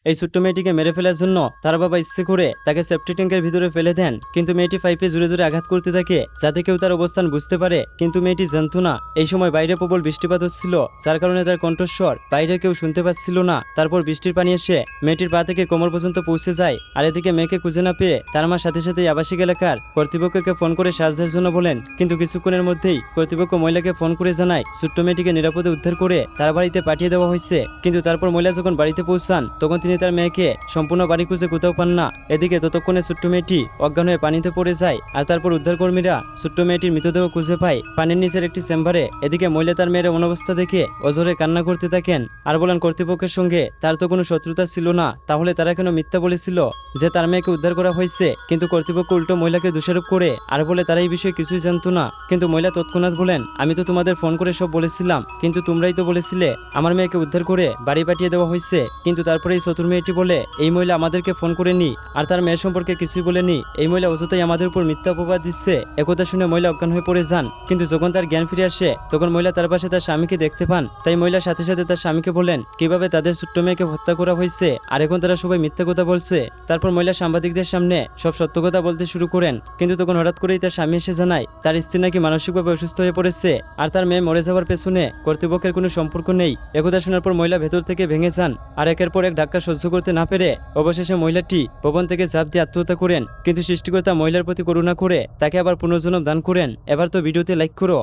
এই ছোট্ট মেয়েটিকে মেরে ফেলার জন্য তার বাবা ইচ্ছে করে তাকে সেফটি ট্যাঙ্কের ভিতরে ফেলে দেন, কিন্তু মেয়েটি পাইপে জোরে জোরে আঘাত করতে থাকে যাতে কেউ তার অবস্থান বুঝতে পারে, কিন্তু মেয়েটি জানতো না এই সময় বাইরে প্রবল বৃষ্টিপাত হচ্ছিল, যার কারণে তার কণ্ঠস্বর বাইরে কেউ শুনতে পাচ্ছিল না। তারপর বৃষ্টির পানি এসে মেয়েটির পা থেকে কোমর পর্যন্ত পৌঁছে যায়। আর এদিকে মেয়েকে খুঁজে না পেয়ে তার মা সাথে সাথে আবাসিক এলাকার কর্তৃপক্ষকে ফোন করে সাহায্যের জন্য বলেন, কিন্তু কিছুক্ষণের মধ্যেই কর্তৃপক্ষ মহিলাকে ফোন করে জানায় ছোট্ট মেয়েটিকে নিরাপদে উদ্ধার করে তার বাড়িতে পাঠিয়ে দেওয়া হয়েছে। কিন্তু তারপর মহিলা যখন বাড়িতে পৌঁছান তখন তিনি তার মেয়েকে সম্পূর্ণ বাড়ি খুঁজে কোথাও পান না। এদিকে ততক্ষণে ছোট্ট মেয়েটি অজ্ঞান হয়ে পানিতে পড়ে যায়। আর তারপর উদ্ধারকর্মীরা ছোট্ট মেয়েটির মৃতদেহ খুঁজে পায় পানির নিচের একটি চেম্বারে। এদিকে মহিলা তার মেয়ের অবস্থা দেখে অজরে কান্না করতে থাকেন আর বলেন কর্তৃপক্ষের সঙ্গে তার তো কোনো শত্রুতা ছিল না, তাহলে তারা কেন মিথ্যা বলেছিল যে তার মেয়েকে উদ্ধার করা হয়েছে। কিন্তু কর্তৃপক্ষ উল্টো মহিলাকে দোষারোপ করে আর বলে তারা এই বিষয়ে কিছুই জানতো না। কিন্তু মহিলা তৎক্ষণাৎ বলেন, আমি তো তোমাদের ফোন করে সব বলেছিলাম, কিন্তু তোমরাই তো বলেছিলে আমার মেয়েকে উদ্ধার করে বাড়ি পাঠিয়ে দেওয়া হয়েছে। কিন্তু তারপরে এই চতুর মেয়েটি বলে এই মহিলা আমাদেরকে ফোন করেনি আর তার মেয়ের সম্পর্কে কিছুই বলেনি, এই মহিলা অযথাই আমাদের উপর মিথ্যা অপবাদ দিচ্ছে। একথা শুনে মহিলা অজ্ঞান হয়ে পড়ে যান। কিন্তু যখন তার জ্ঞান ফিরে আসে তখন মহিলা তার পাশে তার স্বামীকে দেখতে পান। তাই মহিলার সাথে সাথে তার স্বামীকে বলেন কিভাবে তাদের ছোট্ট মেয়েকে হত্যা করা হয়েছে আর এখন তারা সবাই মিথ্যা কথা বলছে। তারপর মহিলা সাংবাদিকদের সামনে সব সত্য কথা বলতে শুরু করেন। কিন্তু তখন হঠাৎ করেই তার স্বামী এসে জানায় তার স্ত্রী নাকি মানসিকভাবে অসুস্থ হয়ে পড়েছে আর তার মেয়ে মরে যাওয়ার পেছনে কর্তৃপক্ষের কোনো সম্পর্ক নেই। একথা শোনার পর মহিলা ভেতর থেকে ভেঙে যান আর একের পর এক ধাক্কা সহ্য করতে না পেরে অবশেষে মহিলাটি ভবন থেকে ঝাঁপ দিয়ে আত্মহত্যা করেন। কিন্তু সৃষ্টিকর্তা মহিলার প্রতি করুণা করে তাকে আবার পুনর্জন্ম দান করেন। এবার তো ভিডিওতে লাইক করো।